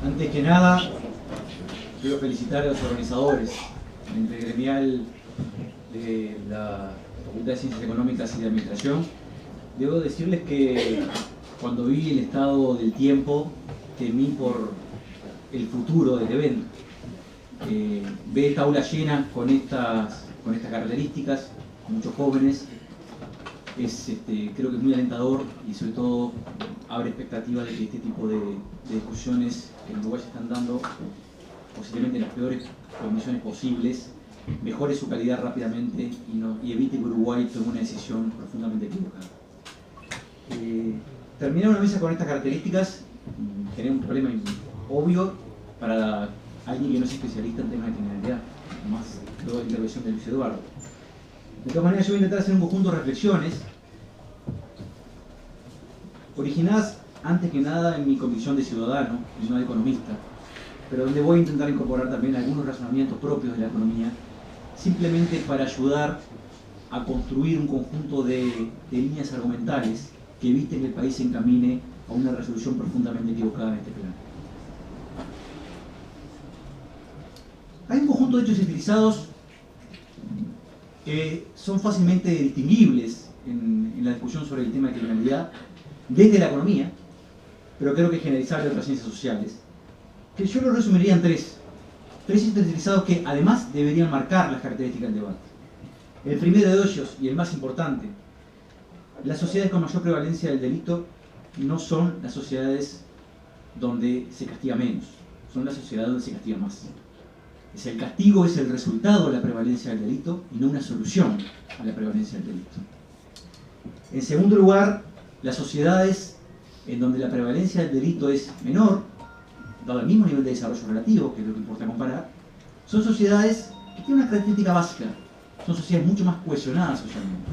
Antes que nada, quiero felicitar a los organizadores, la intergremial de la Facultad de Ciencias Económicas y de Administración. Debo decirles que cuando vi el estado del tiempo, temí por el futuro del evento. Ver esta aula llena con estas características, con muchos jóvenes, creo que es muy alentador y sobre todo abre expectativas de que este tipo de discusiones que en Uruguay se están dando, posiblemente en las peores condiciones posibles, mejore su calidad rápidamente y evite que Uruguay tome una decisión profundamente equivocada. Terminar una mesa con estas características genera un problema obvio para alguien que no es especialista en temas de criminalidad, más toda la intervención de Luis Eduardo. De todas maneras, yo voy a intentar hacer un conjunto de reflexiones originadas antes que nada en mi convicción de ciudadano y no de economista, pero donde voy a intentar incorporar también algunos razonamientos propios de la economía, simplemente para ayudar a construir un conjunto de líneas argumentales que eviten que el país se encamine a una resolución profundamente equivocada en este plano. Hay un conjunto de hechos utilizados que son fácilmente distinguibles en la discusión sobre el tema de criminalidad desde la economía, pero creo que es generalizable de otras ciencias sociales, que yo lo resumiría en tres hechos utilizados que además deberían marcar las características del debate. El primero de ellos, y el más importante: las sociedades con mayor prevalencia del delito no son las sociedades donde se castiga menos, son las sociedades donde se castiga más. El castigo es el resultado de la prevalencia del delito y no una solución a la prevalencia del delito. En segundo lugar, las sociedades en donde la prevalencia del delito es menor, dado el mismo nivel de desarrollo relativo, que es lo que importa comparar, son sociedades que tienen una característica básica: son sociedades mucho más cohesionadas socialmente.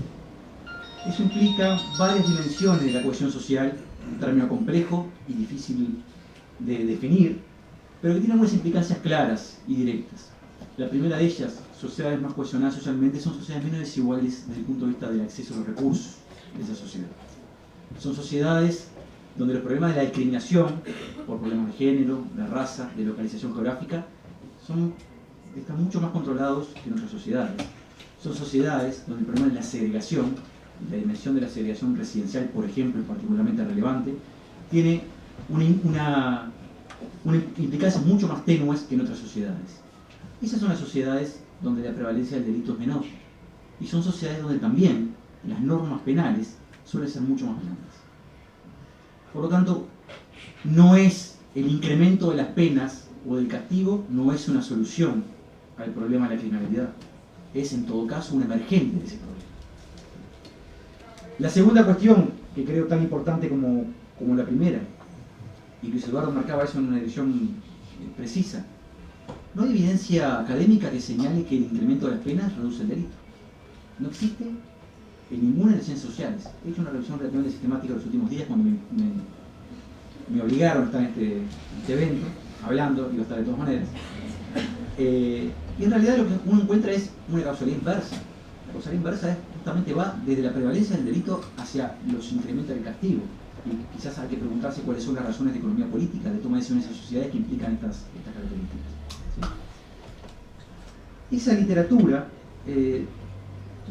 Eso implica varias dimensiones de la cohesión social, un término complejo y difícil de definir, pero que tiene algunas implicancias claras y directas. La primera de ellas, sociedades más cohesionadas socialmente, son sociedades menos desiguales desde el punto de vista del acceso a los recursos de esa sociedad. Son sociedades donde los problemas de la discriminación por problemas de género, de raza, de localización geográfica, están mucho más controlados que en otras sociedades. Son sociedades donde el problema de la segregación, la dimensión de la segregación residencial, por ejemplo, es particularmente relevante, tiene una implicancias mucho más tenues que en otras sociedades. Esas son las sociedades donde la prevalencia del delito es menor. Y son sociedades donde también las normas penales suelen ser mucho más blandas. Por lo tanto, no es el incremento de las penas o del castigo, no es una solución al problema de la criminalidad. Es en todo caso un emergente de ese problema. La segunda cuestión, que creo tan importante como la primera, y Luis Eduardo marcaba eso en una dirección precisa: no hay evidencia académica que señale que el incremento de las penas reduce el delito. No existe en ninguna de las ciencias sociales. He hecho una revisión relativamente sistemática los últimos días cuando me obligaron a estar en este evento, hablando, iba a estar de todas maneras. Y en realidad lo que uno encuentra es una causalidad inversa. La causalidad inversa justamente va desde la prevalencia del delito hacia los incrementos del castigo. Y quizás hay que preguntarse cuáles son las razones de economía política, de toma de decisiones en sociedades que implican estas características. ¿Sí? Esa literatura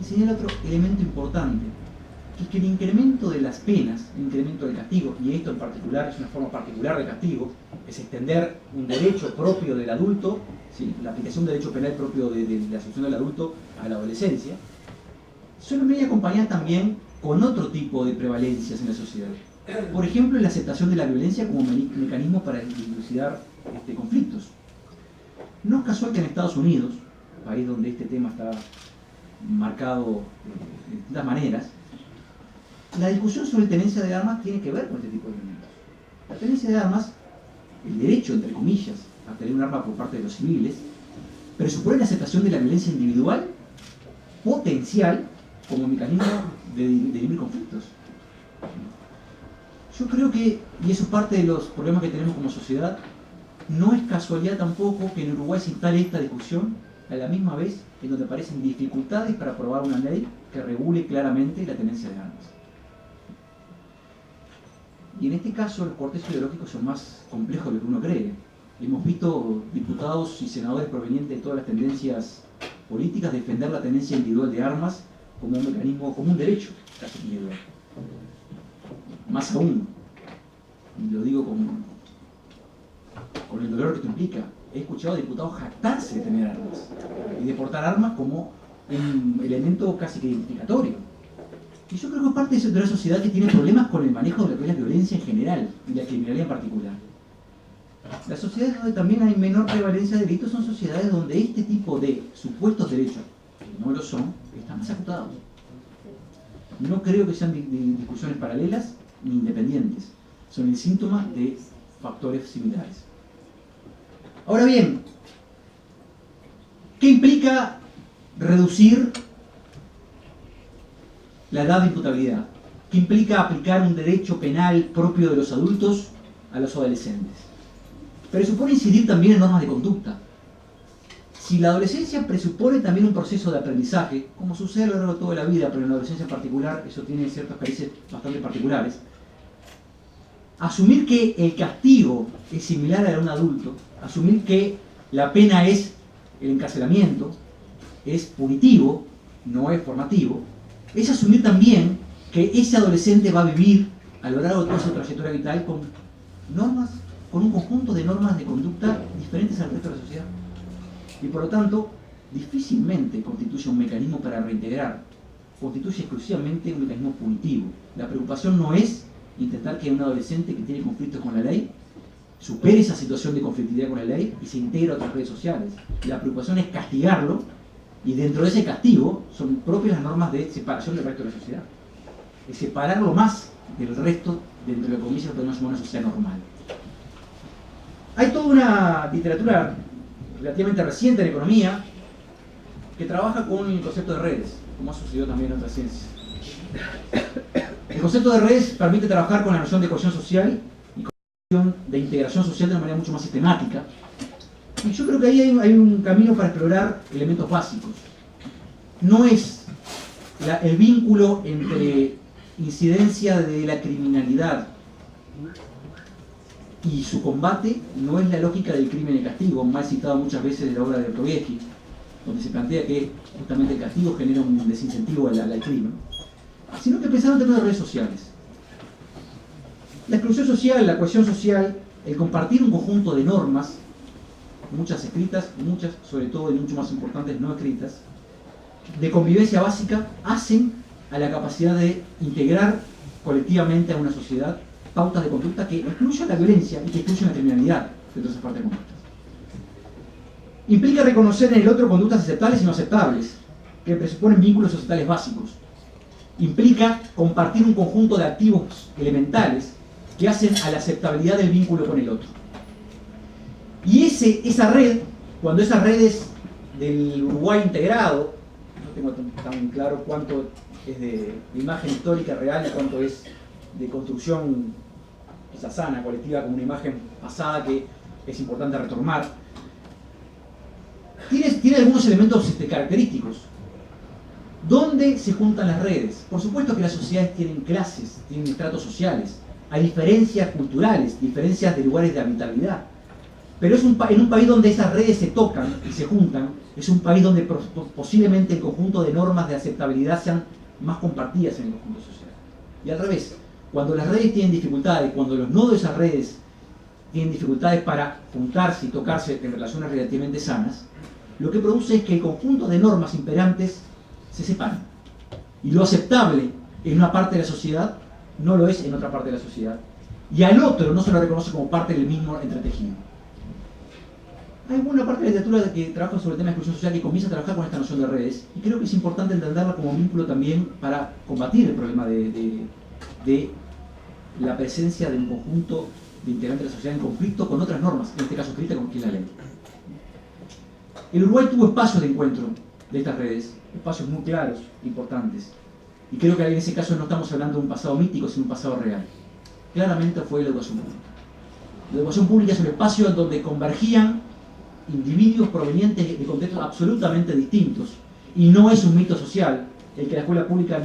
señala otro elemento importante, que es que el incremento de las penas, el incremento del castigo, y esto en particular es una forma particular de castigo, es extender un derecho propio del adulto, ¿sí?, la aplicación de derecho penal propio de la asociación del adulto a la adolescencia, suelen venir acompañadas también con otro tipo de prevalencias en la sociedad. Por ejemplo, la aceptación de la violencia como mecanismo para dilucidar conflictos. No es casual que en Estados Unidos, país donde este tema está marcado de distintas maneras, la discusión sobre tenencia de armas tiene que ver con este tipo de elementos. La tenencia de armas, el derecho, entre comillas, a tener un arma por parte de los civiles, presupone la aceptación de la violencia individual potencial como mecanismo de dirimir conflictos. Yo creo que, y eso es parte de los problemas que tenemos como sociedad, no es casualidad tampoco que en Uruguay se instale esta discusión a la misma vez en donde aparecen dificultades para aprobar una ley que regule claramente la tenencia de armas. Y en este caso los cortes ideológicos son más complejos de lo que uno cree. Hemos visto diputados y senadores provenientes de todas las tendencias políticas defender la tenencia individual de armas como un mecanismo, como un derecho casi individual. Más aún, y lo digo con el dolor que esto implica, he escuchado a diputados jactarse de tener armas y de portar armas como un elemento casi que identificatorio. Y yo creo que es parte de una sociedad que tiene problemas con el manejo de lo que es la violencia en general y la criminalidad en particular. Las sociedades donde también hay menor prevalencia de delitos son sociedades donde este tipo de supuestos derechos, que no lo son, están más acotados. No creo que sean discusiones paralelas ni independientes. Son el síntoma de factores similares. Ahora bien, ¿qué implica reducir la edad de imputabilidad? ¿Qué implica aplicar un derecho penal propio de los adultos a los adolescentes? Presupone incidir también en normas de conducta. Si la adolescencia presupone también un proceso de aprendizaje, como sucede a lo largo de toda la vida, pero en la adolescencia en particular, eso tiene ciertas caricias bastante particulares, asumir que el castigo es similar al de un adulto, asumir que la pena es el encarcelamiento, es punitivo, no es formativo, es asumir también que ese adolescente va a vivir a lo largo de toda su trayectoria vital con normas, con un conjunto de normas de conducta diferentes al resto de la sociedad. Y por lo tanto, difícilmente constituye un mecanismo para reintegrar, constituye exclusivamente un mecanismo punitivo. La preocupación no es intentar que un adolescente que tiene conflictos con la ley supere esa situación de conflictividad con la ley y se integre a otras redes sociales. La preocupación es castigarlo, y dentro de ese castigo son propias las normas de separación del resto de la sociedad. Es separarlo más del resto dentro de la comillas que podemos llamar una sociedad normal. Hay toda una literatura relativamente reciente en economía que trabaja con el concepto de redes, como ha sucedido también en otras ciencias. El concepto de redes permite trabajar con la noción de cohesión social y con la noción de integración social de una manera mucho más sistemática. Y yo creo que ahí hay un camino para explorar elementos básicos. No es el vínculo entre incidencia de la criminalidad y su combate, no es la lógica del crimen y el castigo, mal citado muchas veces de la obra de Dostoyevsky, donde se plantea que justamente el castigo genera un desincentivo al crimen, sino que pensar en términos de redes sociales. La exclusión social, la cohesión social, el compartir un conjunto de normas, muchas escritas, muchas, sobre todo y mucho más importantes, no escritas, de convivencia básica, hacen a la capacidad de integrar colectivamente a una sociedad pautas de conducta que incluyan la violencia y que incluyan la criminalidad de todas esas partes de conductas. Implica reconocer en el otro conductas aceptables y no aceptables, que presuponen vínculos societales básicos. Implica compartir un conjunto de activos elementales que hacen a la aceptabilidad del vínculo con el otro. Y esa red, cuando esas redes del Uruguay integrado, no tengo tan claro cuánto es de imagen histórica real y cuánto es de construcción quizás sana, colectiva, como una imagen pasada que es importante retomar, tiene algunos elementos característicos. ¿Dónde se juntan las redes? Por supuesto que las sociedades tienen clases, tienen estratos sociales, hay diferencias culturales, diferencias de lugares de habitabilidad. Pero es en un país donde esas redes se tocan y se juntan, es un país donde posiblemente el conjunto de normas de aceptabilidad sean más compartidas en el conjunto social. Y al revés, cuando las redes tienen dificultades, cuando los nodos de esas redes tienen dificultades para juntarse y tocarse en relaciones relativamente sanas, lo que produce es que el conjunto de normas imperantes se separan. Y lo aceptable en una parte de la sociedad no lo es en otra parte de la sociedad. Y al otro no se lo reconoce como parte del mismo entretejido. Hay una parte de la literatura que trabaja sobre el tema de exclusión social que comienza a trabajar con esta noción de redes, y creo que es importante entenderla como vínculo también para combatir el problema de la presencia de un conjunto de integrantes de la sociedad en conflicto con otras normas, en este caso escrita con que es la ley. El Uruguay tuvo espacios de encuentro de estas redes, espacios muy claros, importantes, y creo que en ese caso no estamos hablando de un pasado mítico, sino un pasado real. Claramente fue la educación pública. La educación pública es un espacio en donde convergían individuos provenientes de contextos absolutamente distintos, y no es un mito social el que la escuela pública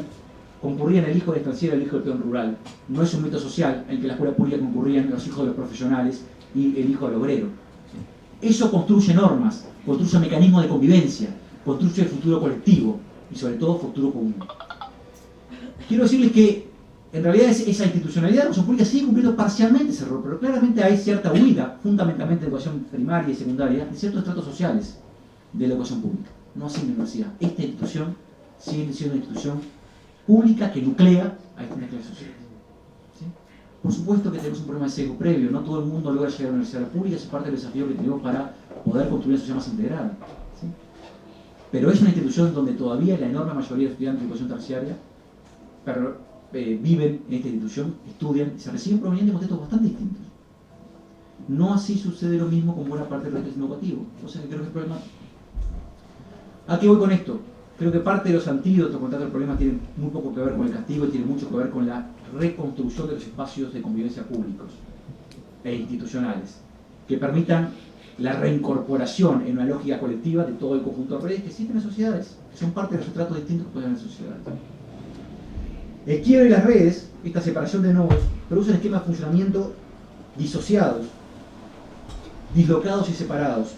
concurrían el hijo del estanciero y el hijo del peón rural. No es un mito social en que la escuela pública concurrían los hijos de los profesionales y el hijo del obrero. Eso construye normas, construye mecanismos de convivencia, construye el futuro colectivo y sobre todo futuro común. Quiero decirles que en realidad esa institucionalidad de la educación pública sigue cumpliendo parcialmente ese rol, pero claramente hay cierta huida, fundamentalmente de educación primaria y secundaria, de ciertos estratos sociales de la educación pública, no así en la universidad. Esta institución sigue siendo una institución pública que nuclea a distintas clases sociales. ¿Sí? Por supuesto que tenemos un problema de sesgo previo, no todo el mundo logra llegar a la universidad pública, eso es parte del desafío que tenemos para poder construir una sociedad más integrada. ¿Sí? Pero es una institución donde todavía la enorme mayoría de estudiantes de educación terciaria viven en esta institución, estudian y se reciben provenientes de contextos bastante distintos. No así sucede lo mismo con buena parte del resto educativo, cosa que creo que es problemático. ¿A qué voy con esto? Creo que parte de los antídotos contra el problema tienen muy poco que ver con el castigo y tienen mucho que ver con la reconstrucción de los espacios de convivencia públicos e institucionales, que permitan la reincorporación en una lógica colectiva de todo el conjunto de redes que existen en las sociedades, que son parte de los estratos distintos que pueden haber en las sociedades. El quiebre de las redes, esta separación de nodos, producen esquemas de funcionamiento disociados, dislocados y separados.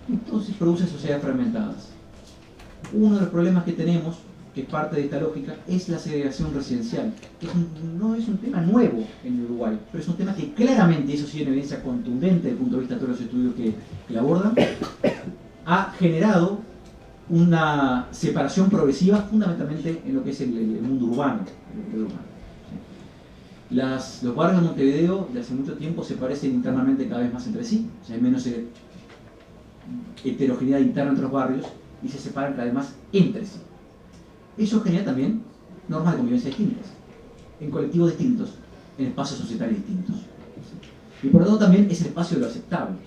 Entonces producen sociedades fragmentadas. Uno de los problemas que tenemos, que es parte de esta lógica, es la segregación residencial, que no es un tema nuevo en Uruguay, pero es un tema que claramente, eso sí es evidencia contundente desde el punto de vista de todos los estudios que la abordan, ha generado una separación progresiva fundamentalmente en lo que es el mundo urbano. Los barrios de Montevideo de hace mucho tiempo se parecen internamente cada vez más entre sí, o sea, hay menos heterogeneidad interna entre los barrios y se separan cada vez más entre sí. Eso genera también normas de convivencia distintas, en colectivos distintos, en espacios societarios distintos. Y por lo tanto también es el espacio de lo aceptable.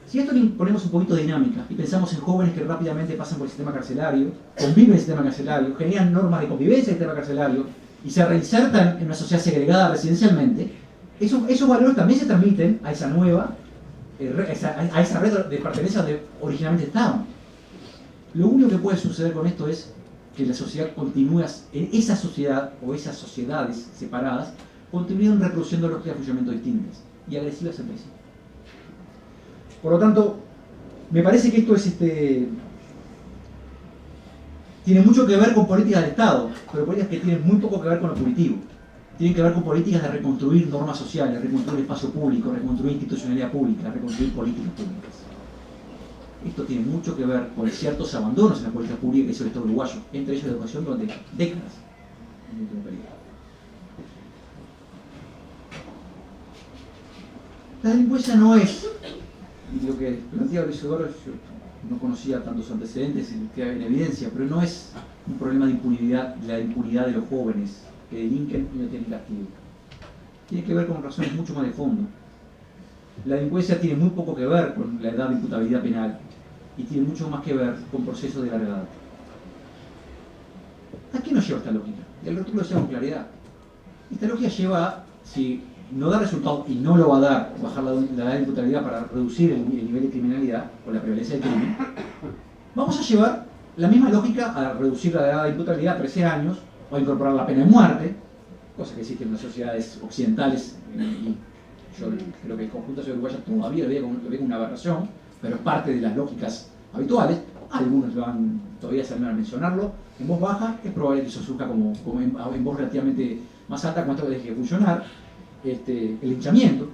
Si a esto le ponemos un poquito de dinámica y pensamos en jóvenes que rápidamente pasan por el sistema carcelario, conviven en el sistema carcelario, generan normas de convivencia en el sistema carcelario y se reinsertan en una sociedad segregada residencialmente, esos valores también se transmiten a esa nueva, a esa red de pertenencia donde originalmente estaban. Lo único que puede suceder con esto es que la sociedad continúe, esa sociedad o esas sociedades separadas continúen reproduciendo lógicas de funcionamiento distintas y agresivas entre sí. Por lo tanto, me parece que esto tiene mucho que ver con políticas del Estado, pero políticas que tienen muy poco que ver con lo punitivo. Tienen que ver con políticas de reconstruir normas sociales, reconstruir espacio público, reconstruir institucionalidad pública, reconstruir políticas públicas. Esto tiene mucho que ver con ciertos abandonos en la política pública que hizo el Estado uruguayo, entre ellos la educación durante décadas en el último periodo. La delincuencia no es, y lo que planteaba Luis Eduardo, yo no conocía tantos antecedentes y queda en evidencia, pero no es un problema de impunidad, la impunidad de los jóvenes que delinquen y no tienen castigo. Tiene que ver con razones mucho más de fondo. La delincuencia tiene muy poco que ver con la edad de imputabilidad penal y tiene mucho más que ver con procesos de larga edad. ¿A qué nos lleva esta lógica? Y el rótulo lo decía con claridad. Esta lógica lleva a, si no da resultado y no lo va a dar, bajar la edad de imputabilidad para reducir el nivel de criminalidad o la prevalencia del crimen, vamos a llevar la misma lógica a reducir la edad de imputabilidad a 13 años o a incorporar la pena de muerte, cosa que existe en las sociedades occidentales y yo creo que el conjunto de uruguayas todavía lo ve como una aberración, pero es parte de las lógicas habituales. Algunos todavía se animan a mencionarlo en voz baja, es probable que eso surja como en voz relativamente más alta cuando esto deje de funcionar. El linchamiento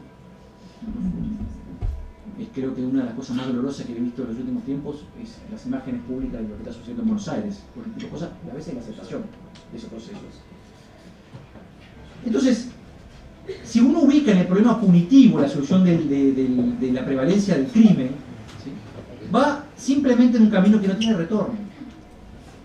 es, creo que una de las cosas más dolorosas que he visto en los últimos tiempos es las imágenes públicas de lo que está sucediendo en Buenos Aires, por el tipo de cosas, y a veces la aceptación de esos procesos. Entonces, si uno ubica en el problema punitivo la solución de la prevalencia del crimen, ¿sí?, va simplemente en un camino que no tiene retorno.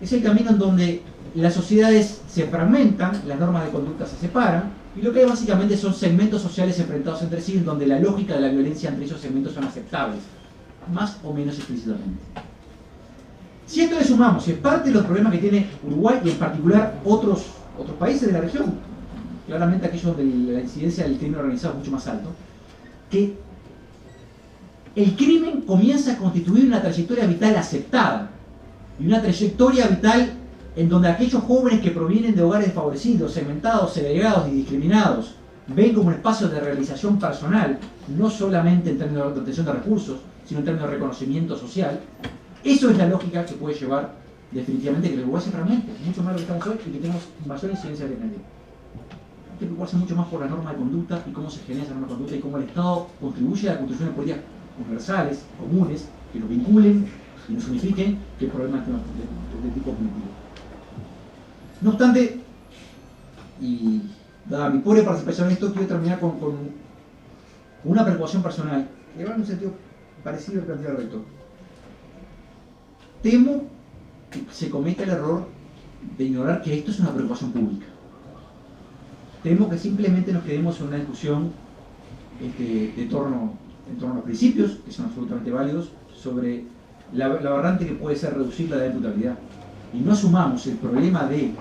Es el camino en donde las sociedades se fragmentan, las normas de conducta se separan, y lo que hay básicamente son segmentos sociales enfrentados entre sí, en donde la lógica de la violencia entre esos segmentos son aceptables, más o menos explícitamente. Si esto le sumamos, si es parte de los problemas que tiene Uruguay y en particular otros países de la región, claramente aquellos donde la incidencia del crimen organizado es mucho más alto, que el crimen comienza a constituir una trayectoria vital aceptada, y una trayectoria vital en donde aquellos jóvenes que provienen de hogares desfavorecidos, segmentados, segregados y discriminados, ven como un espacio de realización personal, no solamente en términos de obtención de recursos, sino en términos de reconocimiento social. Eso es la lógica que puede llevar definitivamente que el Uruguay se fragmente, mucho más de lo que estamos hoy y que tenemos mayor incidencia de criminalidad. Hay que preocuparse mucho más por la norma de conducta y cómo se genera esa norma de conducta y cómo el Estado contribuye a la construcción de políticas universales, comunes, que nos vinculen y nos unifiquen, que problemas de tipo cognitivo. No obstante, y dada mi pobre participación en esto, quiero terminar con una preocupación personal, que va en un sentido parecido al planteado del rector. Temo que se cometa el error de ignorar que esto es una preocupación pública. Temo que simplemente nos quedemos en una discusión en torno a los principios, que son absolutamente válidos, sobre la aberrante que puede ser reducir la edad de imputabilidad. Y no asumamos el problema de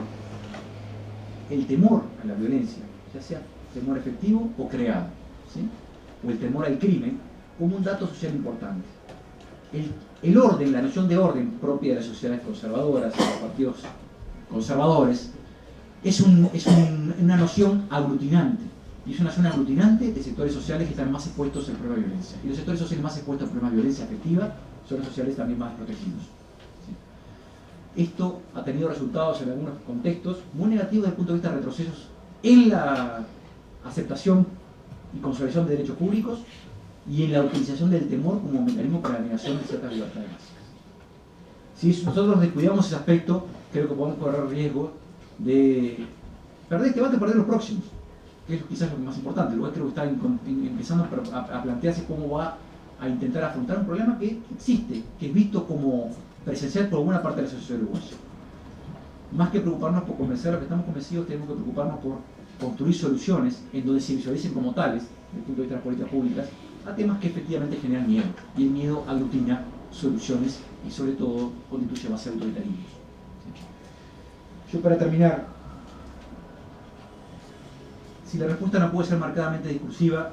el temor a la violencia, ya sea temor efectivo o creado, ¿sí? O el temor al crimen, como un dato social importante. El orden, la noción de orden propia de las sociedades conservadoras, de los partidos conservadores, es una noción aglutinante. Y es una noción aglutinante de sectores sociales que están más expuestos al problema de violencia. Y los sectores sociales más expuestos al problema de violencia afectiva son los sociales también más protegidos. ¿Sí? Esto ha tenido resultados en algunos contextos muy negativos desde el punto de vista de retrocesos en la aceptación y consolidación de derechos públicos y en la utilización del temor como mecanismo para la negación de ciertas libertades básicas. Si nosotros descuidamos ese aspecto, creo que podemos correr riesgo de perder este debate y perder los próximos, que es quizás lo más importante. Luego creo que está empezando a plantearse cómo va a intentar afrontar un problema que existe, que es visto como presencial por buena parte de la sociedad uruguaya. Más que preocuparnos por convencer a los que estamos convencidos, tenemos que preocuparnos por construir soluciones en donde se visualicen como tales, desde el punto de vista de las políticas públicas, a temas que efectivamente generan miedo. Y el miedo aglutina soluciones y sobre todo constituye base de autoritarismos. Yo para terminar, si la respuesta no puede ser marcadamente discursiva,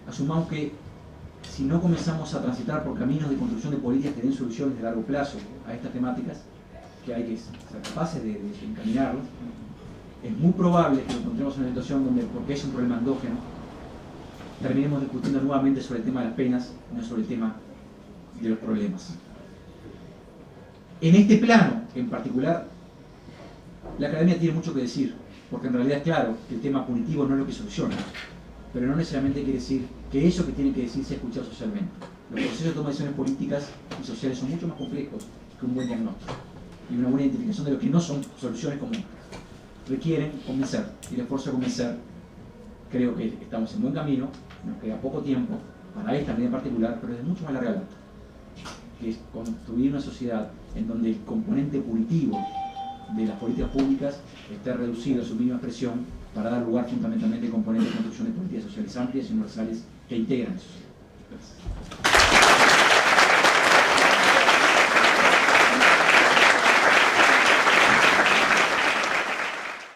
asumamos que si no comenzamos a transitar por caminos de construcción de políticas que den soluciones de largo plazo a estas temáticas, que hay que ser capaces de encaminarlas, es muy probable que nos encontremos en una situación donde, porque es un problema endógeno, terminemos discutiendo nuevamente sobre el tema de las penas, no sobre el tema de los problemas. En este plano, en particular, la academia tiene mucho que decir, porque en realidad es claro que el tema punitivo no es lo que soluciona, pero no necesariamente quiere decir que eso que tiene que decir sea escuchado socialmente. Los procesos de toma de decisiones políticas y sociales son mucho más complejos que un buen diagnóstico y una buena identificación de lo que no son soluciones comunes. Requieren convencer, y el esfuerzo de convencer, creo que estamos en buen camino, nos queda poco tiempo para esta medida en particular, pero es de mucho más larga data, que es construir una sociedad en donde el componente punitivo de las políticas públicas esté reducido a su mínima expresión para dar lugar fundamentalmente al componente de construcción de políticas sociales amplias y universales que integran la sociedad. Gracias.